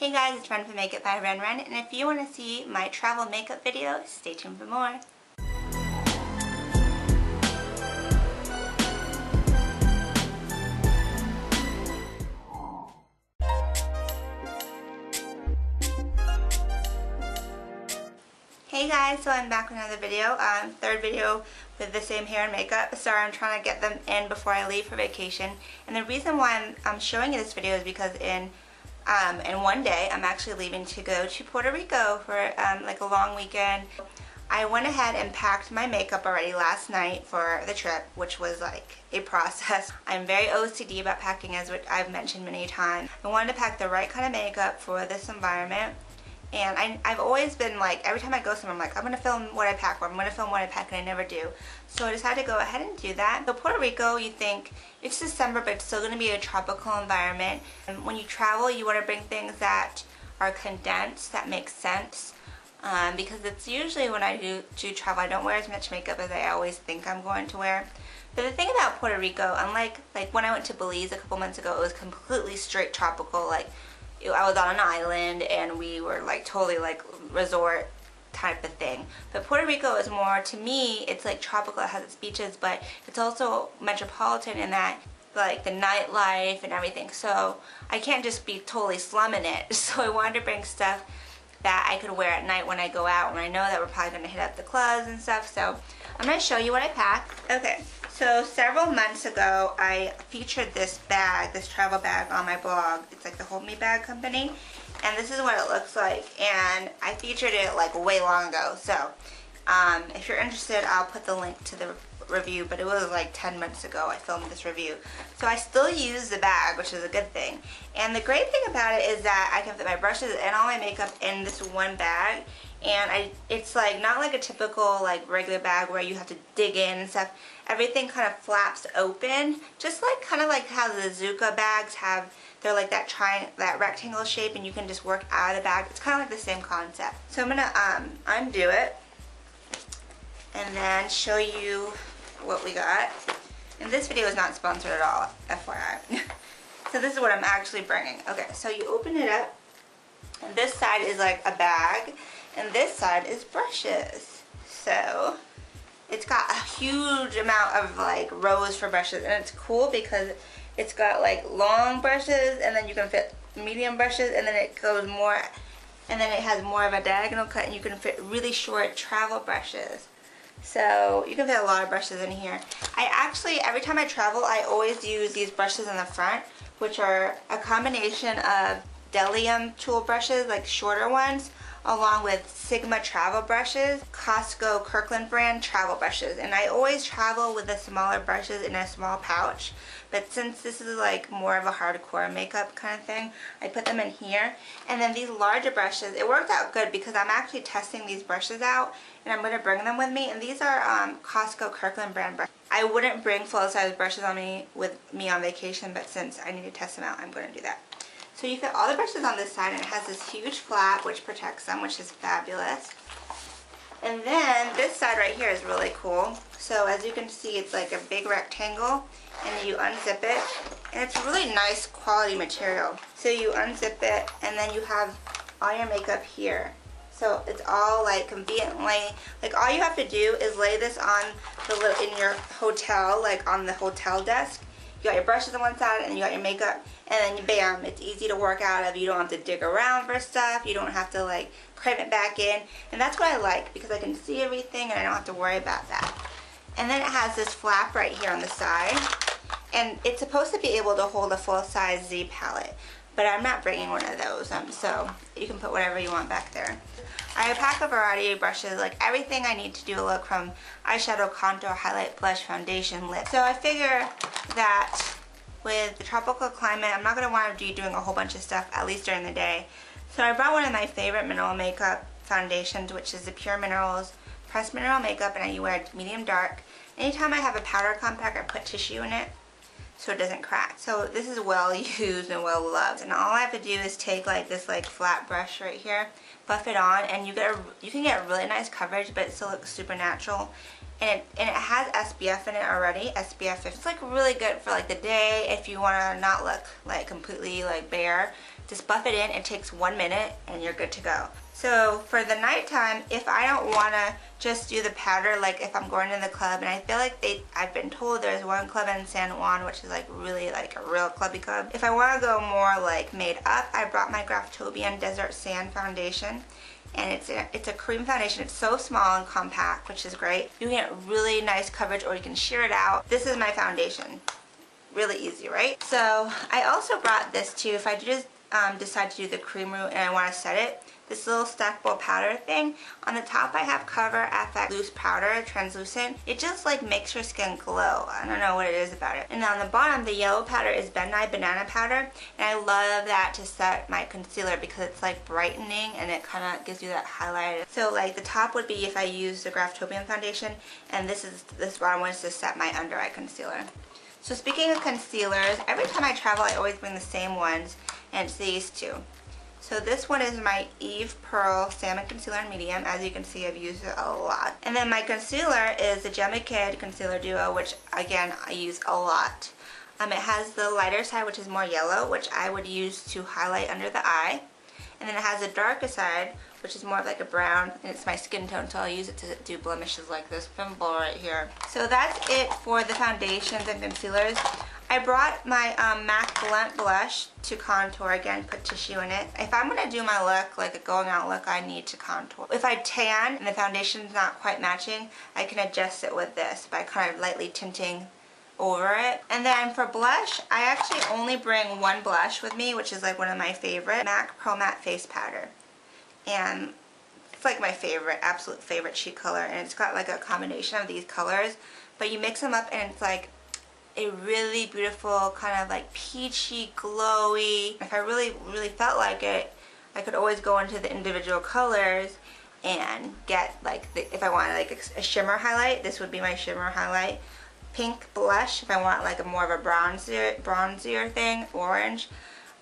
Hey guys, it's Run for Makeup by Ren, and if you want to see my travel makeup video, stay tuned for more. Hey guys, so I'm back with another video, third video with the same hair and makeup. Sorry, I'm trying to get them in before I leave for vacation. And the reason why I'm showing you this video is because in one day I'm actually leaving to go to Puerto Rico for like a long weekend. I went ahead and packed my makeup already last night for the trip, which was like a process. I'm very OCD about packing, as I've mentioned many times. I wanted to pack the right kind of makeup for this environment. And I've always been like, every time I go somewhere, I'm like, I'm going to film what I pack, or I'm going to film what I pack, and I never do. So I decided to go ahead and do that. So Puerto Rico, you think, it's December, but it's still going to be a tropical environment. And when you travel, you want to bring things that are condensed, that make sense. Because it's usually when I do travel, I don't wear as much makeup as I always think I'm going to wear. But the thing about Puerto Rico, unlike like when I went to Belize a couple months ago, it was completely straight tropical. Like, I was on an island and we were like totally like resort type of thing. But Puerto Rico is more, to me, it's like tropical, it has its beaches, but it's also metropolitan in that like the nightlife and everything. So I can't just be totally slumming it. So I wanted to bring stuff that I could wear at night when I go out, when I know that we're probably going to hit up the clubs and stuff. So I'm going to show you what I packed. Okay, so several months ago I featured this bag, this travel bag on my blog. It's like the Hold Me Bag company, and this is what it looks like, and I featured it like way long ago. So if you're interested, I'll put the link to the review, but it was like 10 months ago I filmed this review. So I still use the bag, which is a good thing. And the great thing about it is that I can fit my brushes and all my makeup in this one bag. And it's like not like a typical like regular bag where you have to dig in and stuff. Everything kind of flaps open, just like kind of like how the Zuka bags have. They're like that rectangle shape, and you can just work out of the bag. It's kind of like the same concept. So I'm gonna undo it and then show you what we got. And this video is not sponsored at all, FYI. So this is what I'm actually bringing. Okay, so you open it up, and this side is like a bag, and this side is brushes. So it's got a huge amount of like rows for brushes, and it's cool because it's got like long brushes, and then you can fit medium brushes, and then it goes more, and then it has more of a diagonal cut, and you can fit really short travel brushes. So you can fit a lot of brushes in here. I actually, every time I travel, I always use these brushes in the front, which are a combination of Delium tool brushes, like shorter ones, along with Sigma travel brushes, Costco Kirkland brand travel brushes. And I always travel with the smaller brushes in a small pouch, but since this is like more of a hardcore makeup kind of thing, I put them in here. And then these larger brushes, it worked out good because I'm actually testing these brushes out, and I'm going to bring them with me. And these are Costco Kirkland brand brushes. I wouldn't bring full-size brushes with me on vacation, but since I need to test them out, I'm going to do that. So you fit all the brushes on this side, and it has this huge flap which protects them, which is fabulous. And then this side right here is really cool. So as you can see, it's like a big rectangle, and you unzip it, and it's really nice quality material. So you unzip it, and then you have all your makeup here. So it's all like conveniently, like all you have to do is lay this on in your hotel, like on the hotel desk. You got your brushes on one side, and you got your makeup, and then bam, it's easy to work out of. You don't have to dig around for stuff. You don't have to like cram it back in. And that's what I like, because I can see everything and I don't have to worry about that. And then it has this flap right here on the side, and it's supposed to be able to hold a full-size Z palette, but I'm not bringing one of those, so you can put whatever you want back there. I pack a variety of brushes, like everything I need to do a look, from eyeshadow, contour, highlight, blush, foundation, lip. So I figure that with the tropical climate, I'm not going to want to be doing a whole bunch of stuff, at least during the day. So I brought one of my favorite mineral makeup foundations, which is the Pure Minerals Pressed Mineral Makeup, and I wear it medium dark. Anytime I have a powder compact, I put tissue in it so it doesn't crack. So this is well used and well loved, and all I have to do is take like this like flat brush right here, buff it on, and you can get really nice coverage, but it still looks super natural. And it has SPF in it already, SPF 50. It's like really good for like the day if you want to not look like completely like bare. Just buff it in. It takes 1 minute and you're good to go. So for the nighttime, if I don't want to just do the powder, like if I'm going to the club, and I feel like I've been told there's one club in San Juan which is like really like a real clubby club. If I want to go more like made up, I brought my Graftobian Desert Sand Foundation. And it's a cream foundation. It's so small and compact, which is great. You can get really nice coverage, or you can sheer it out. This is my foundation. Really easy, right? So I also brought this too. If I just decide to do the cream root and I want to set it, this little stackable powder thing. On the top I have Cover FX loose powder, translucent. It just like makes your skin glow. I don't know what it is about it. And on the bottom, the yellow powder is Midnight Banana powder, and I love that to set my concealer because it's like brightening and it kind of gives you that highlight. So like the top would be if I use the Graftobian foundation, and this bottom one is to set my under eye concealer. So speaking of concealers, every time I travel I always bring the same ones, and it's these two. So this one is my Pearl Salmon Concealer in medium. As you can see, I've used it a lot. And then my concealer is the Jemme Kidd Concealer Duo, which again I use a lot. It has the lighter side, which is more yellow, which I would use to highlight under the eye. And then it has the darker side, which is more of like a brown, and it's my skin tone, so I'll use it to do blemishes like this pimple right here. So that's it for the foundations and concealers. I brought my MAC Blunt blush to contour. Again, put tissue in it. If I'm going to do my look, like a going out look, I need to contour. If I tan and the foundation's not quite matching, I can adjust it with this by kind of lightly tinting over it. And then for blush, I actually only bring one blush with me, which is like one of my favorite, MAC Pearlmatte Face Powder. And it's like my favorite, absolute favorite cheek color, and it's got like a combination of these colors, but you mix them up and it's like a really beautiful kind of like peachy, glowy. If I really felt like it, I could always go into the individual colors and get like if I wanted like a shimmer highlight, this would be my shimmer highlight. Pink blush, if I want like a more of a bronzier thing, orange,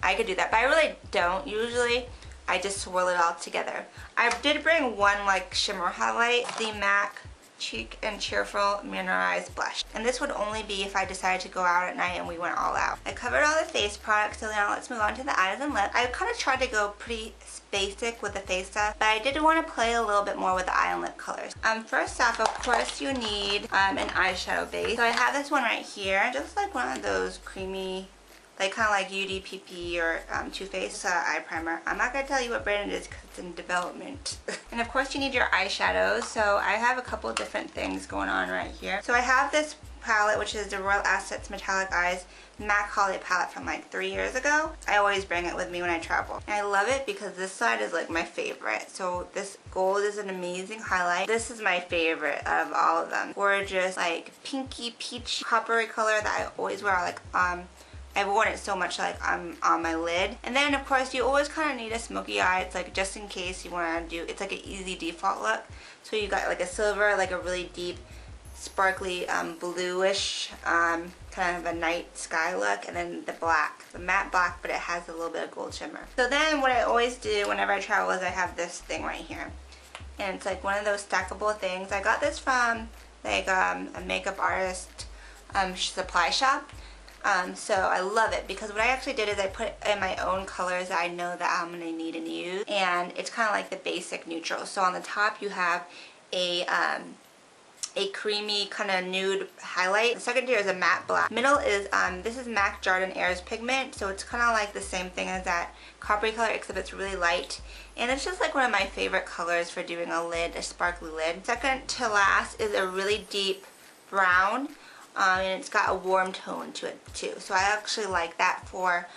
I could do that, but I really don't usually. I just swirl it all together. I did bring one like shimmer highlight, the MAC Cheek and Cheerful Mineralized Blush. And this would only be if I decided to go out at night and we went all out. I covered all the face products, so now let's move on to the eyes and lips. I kind of tried to go pretty basic with the face stuff, but I did want to play a little bit more with the eye and lip colors. First off, of course, you need an eyeshadow base. So I have this one right here, just like one of those creamy, like kind of like UDPP or Too Faced eye primer. I'm not going to tell you what brand it is because it's in development. And of course you need your eyeshadows. So I have a couple different things going on right here. So I have this palette, which is the Royal Assets Metallic Eyes MAC Holiday palette from like 3 years ago. I always bring it with me when I travel. And I love it because this side is like my favorite. So this gold is an amazing highlight. This is my favorite out of all of them. Gorgeous, like pinky peach coppery color that I always wear. Like I've worn it so much like I'm on my lid. And then of course you always kind of need a smoky eye. It's like just in case you want to do, it's like an easy default look. So you got like a silver, like a really deep sparkly bluish kind of a night sky look, and then the black, the matte black, but it has a little bit of gold shimmer. So then what I always do whenever I travel is I have this thing right here, and it's like one of those stackable things. I got this from like a makeup artist supply shop. So I love it because what I actually did is I put in my own colors that I know that I'm going to need and use, and it's kind of like the basic neutral. So on the top you have a creamy kind of nude highlight. The second tier is a matte black. Middle is this is MAC Jardin Airs Pigment, so it's kind of like the same thing as that coppery color except it's really light, and it's just like one of my favorite colors for doing a lid, a sparkly lid. Second to last is a really deep brown. And it's got a warm tone to it too. So I actually like that for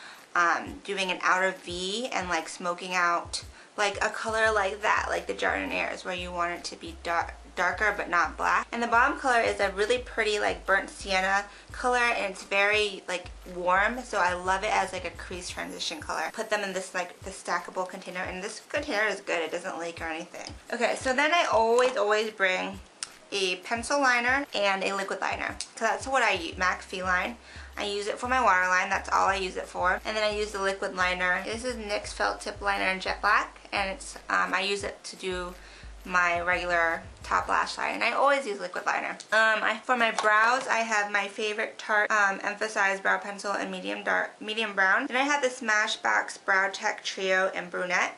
doing an outer V and like smoking out like a color like that, like the Jardin Airs, where you want it to be darker but not black. And the bottom color is a really pretty like burnt sienna color, and it's very like warm, so I love it as like a crease transition color. Put them in this like the stackable container, and this container is good, it doesn't leak or anything. Okay, so then I always bring a pencil liner and a liquid liner. So that's what I use, MAC Feline. I use it for my waterline, that's all I use it for. And then I use the liquid liner. This is NYX Felt Tip Liner in Jet Black, and it's I use it to do my regular top lash line, and I always use liquid liner. For my brows, I have my favorite Tarte Emphaseyes brow pencil in medium brown. Then I have the Smashbox Brow Tech Trio in Brunette,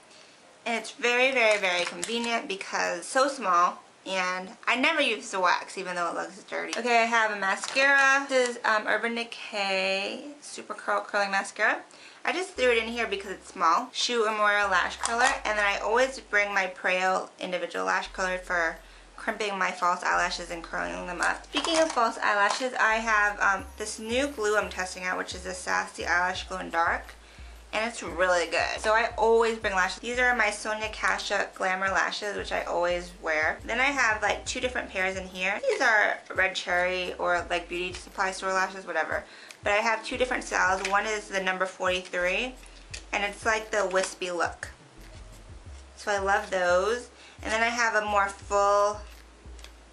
and it's very, very, very convenient because it's so small. And I never use the wax even though it looks dirty. Okay, I have a mascara. This is Urban Decay Super Curling Mascara. I just threw it in here because it's small. Shoe Memorial Lash Curler. And then I always bring my Preo individual lash curler for crimping my false eyelashes and curling them up. Speaking of false eyelashes, I have this new glue I'm testing out, which is the Sassy Eyelash Glow in Dark. And it's really good. So I always bring lashes. These are my Sonia Kashuk Glamour lashes, which I always wear. Then I have like 2 different pairs in here. These are red cherry or like beauty supply store lashes, whatever. But I have 2 different styles. One is the number 43, and it's like the wispy look. So I love those. And then I have a more full,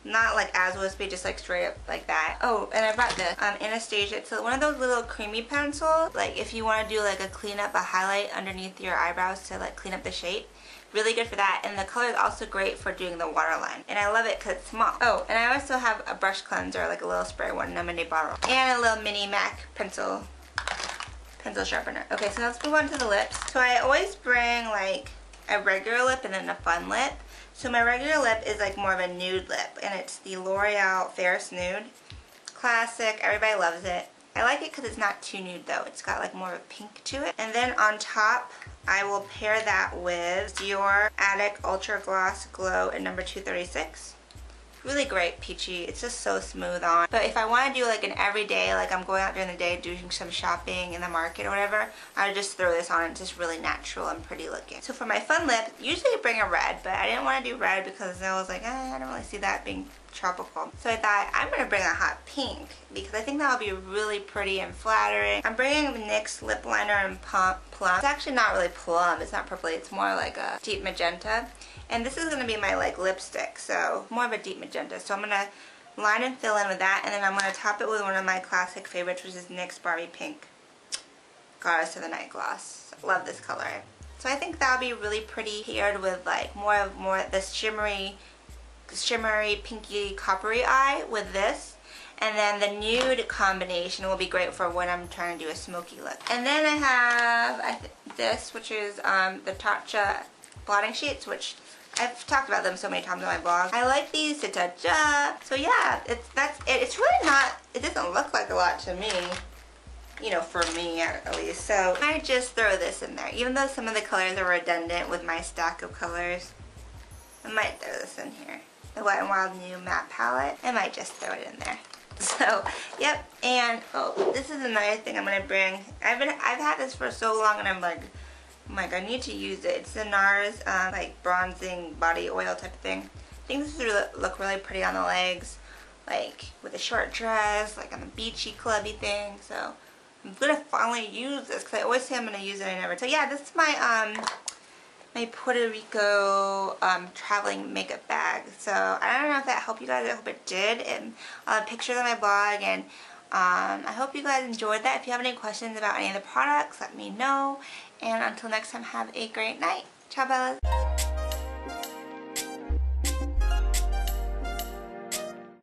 not like as wispy, just like straight up like that. Oh, and I brought this Anastasia. It's one of those little creamy pencils. Like if you want to do like a cleanup, a highlight underneath your eyebrows to like clean up the shape. Really good for that. And the color is also great for doing the waterline. And I love it because it's small. Oh, and I also have a brush cleanser, like a little spray one in a mini bottle. And a little mini MAC pencil sharpener. Okay, so let's move on to the lips. So I always bring like a regular lip and then a fun lip. So my regular lip is like more of a nude lip, and it's the L'Oreal Ferris Nude. Classic, everybody loves it. I like it because it's not too nude though. It's got like more of a pink to it. And then on top, I will pair that with Dior Addict Ultra Gloss Glow in number 236. Really great, peachy. It's just so smooth on. But if I want to do like an everyday, like I'm going out during the day doing some shopping in the market or whatever, I would just throw this on. It's just really natural and pretty looking. So for my fun lip, usually I bring a red, but I didn't want to do red because I was like, I don't really see that being tropical. So I thought I'm going to bring a hot pink because I think that would be really pretty and flattering. I'm bringing the NYX lip liner in Plum. It's actually not really plum. It's not purpley. It's more like a deep magenta. And this is going to be my like lipstick, so more of a deep magenta. So I'm going to line and fill in with that, and then I'm going to top it with one of my classic favorites, which is NYX Barbie Pink Goddess of the Night Gloss. Love this color. So I think that would be really pretty paired with like more this shimmery pinky coppery eye with this. And then the nude combination will be great for when I'm trying to do a smoky look. And then I have this, which is the Tarte blotting sheets, which I've talked about them so many times on my blog. I like these to touch up. So yeah, that's it. It's really not, it doesn't look like a lot to me. You know, for me at least. So I just throw this in there. Even though some of the colors are redundant with my stack of colors, I might throw this in here. The Wet n Wild new matte palette. I might just throw it in there. So, yep. And oh, this is another thing I'm gonna bring. I've had this for so long, and I'm like, oh my god, I need to use it. It's the NARS like bronzing body oil type of thing. I think this would look really pretty on the legs, like with a short dress, like on a beachy clubby thing. So I'm gonna finally use this because I always say I'm gonna use it, and I never. So yeah, this is my my Puerto Rico traveling makeup bag. So I don't know if that helped you guys. I hope it did. And I'll have pictures on my blog, and I hope you guys enjoyed that. If you have any questions about any of the products, let me know. And until next time, have a great night. Ciao, Bellas.